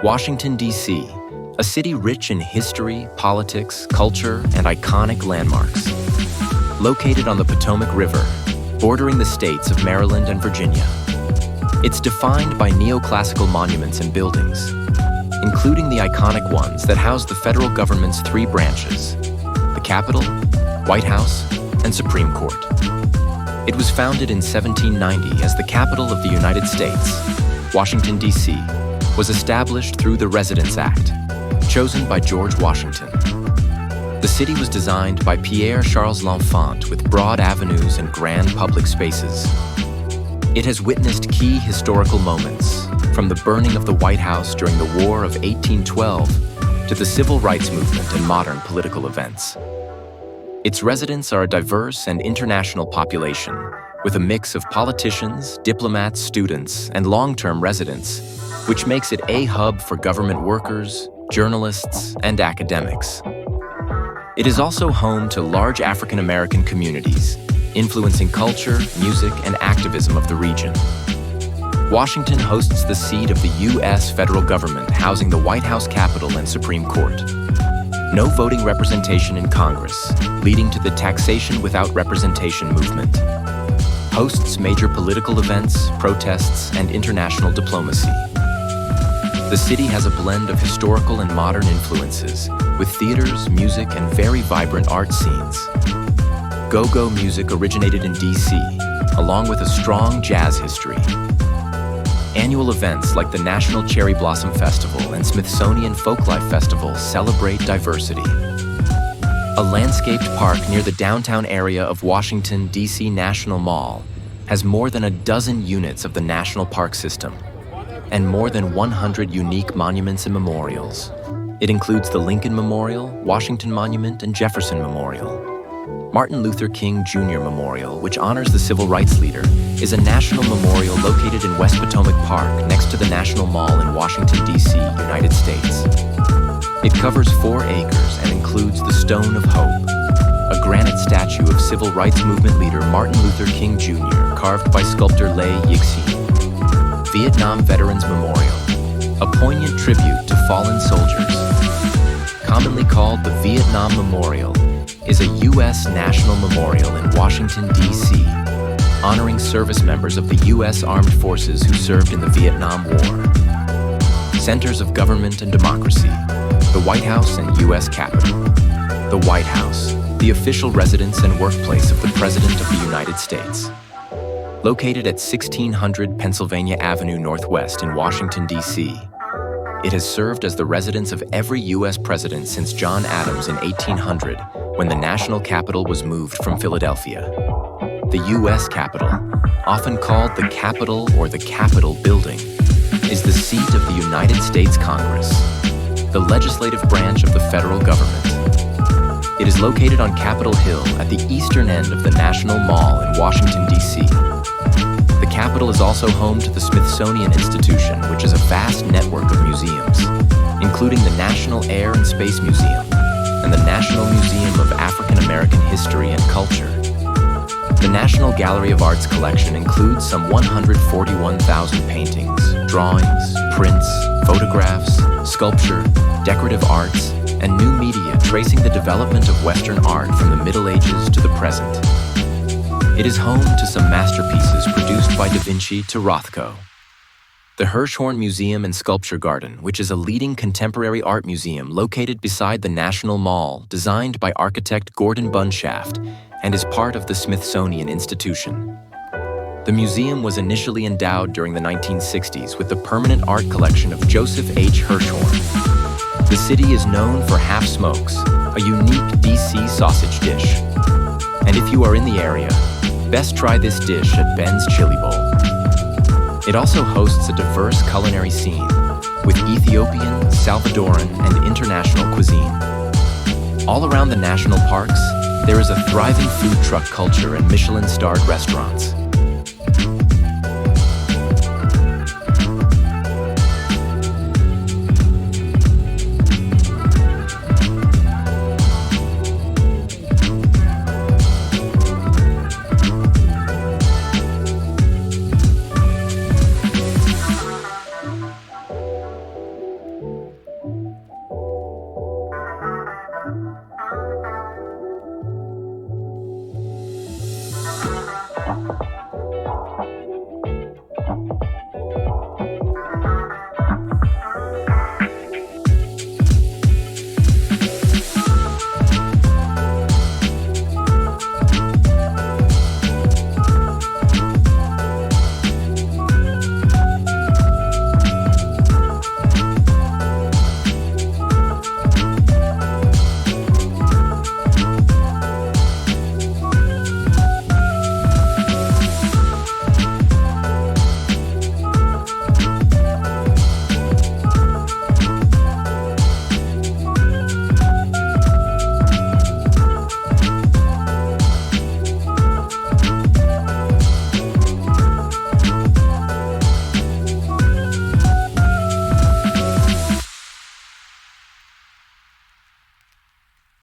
Washington, D.C., a city rich in history, politics, culture, and iconic landmarks. Located on the Potomac River, bordering the states of Maryland and Virginia. It's defined by neoclassical monuments and buildings, including the iconic ones that house the federal government's three branches: the Capitol, White House, and Supreme Court. It was founded in 1790 as the capital of the United States. Washington, D.C., was established through the Residence Act, chosen by George Washington. The city was designed by Pierre-Charles L'Enfant with broad avenues and grand public spaces. It has witnessed key historical moments, from the burning of the White House during the War of 1812 to the Civil Rights Movement and modern political events. Its residents are a diverse and international population, with a mix of politicians, diplomats, students, and long-term residents, which makes it a hub for government workers, journalists, and academics. It is also home to large African American communities, influencing culture, music, and activism of the region. Washington hosts the seat of the U.S. federal government, housing the White House, Capitol, and Supreme Court. No voting representation in Congress, leading to the taxation without representation movement. Hosts major political events, protests, and international diplomacy. The city has a blend of historical and modern influences, with theaters, music, and very vibrant art scenes. Go-go music originated in D.C., along with a strong jazz history. Annual events like the National Cherry Blossom Festival and Smithsonian Folklife Festival celebrate diversity. A landscaped park near the downtown area of Washington, D.C. National Mall has more than a dozen units of the National Park System and more than 100 unique monuments and memorials. It includes the Lincoln Memorial, Washington Monument, and Jefferson Memorial. Martin Luther King Jr. Memorial, which honors the civil rights leader, is a national memorial located in West Potomac Park next to the National Mall in Washington, D.C., United States. It covers 4 acres and includes the Stone of Hope, a granite statue of civil rights movement leader Martin Luther King Jr., carved by sculptor Lei Yixin. Vietnam Veterans Memorial, a poignant tribute to fallen soldiers. Commonly called the Vietnam Memorial, is a U.S. national memorial in Washington, D.C., honoring service members of the U.S. Armed Forces who served in the Vietnam War. Centers of government and democracy, the White House and U.S. Capitol. The White House, the official residence and workplace of the President of the United States. Located at 1600 Pennsylvania Avenue Northwest in Washington, D.C., it has served as the residence of every U.S. president since John Adams in 1800, when the national capital was moved from Philadelphia. The U.S. Capitol, often called the Capitol or the Capitol Building, is the seat of the United States Congress, the legislative branch of the federal government. It is located on Capitol Hill at the eastern end of the National Mall in Washington, D.C. The Capitol is also home to the Smithsonian Institution, which is a vast network of museums, including the National Air and Space Museum and the National Museum of African American History and Culture. The National Gallery of Arts collection includes some 141,000 paintings, drawings, prints, photographs, sculpture, decorative arts, and new media tracing the development of Western art from the Middle Ages to the present. It is home to some masterpieces produced by Da Vinci to Rothko. The Hirshhorn Museum and Sculpture Garden, which is a leading contemporary art museum located beside the National Mall, designed by architect Gordon Bunshaft, and is part of the Smithsonian Institution. The museum was initially endowed during the 1960s with the permanent art collection of Joseph H. Hirshhorn. The city is known for Half Smokes, a unique D.C. sausage dish. And if you are in the area, best try this dish at Ben's Chili Bowl. It also hosts a diverse culinary scene with Ethiopian, Salvadoran, and international cuisine. All around the national parks, there is a thriving food truck culture and Michelin-starred restaurants.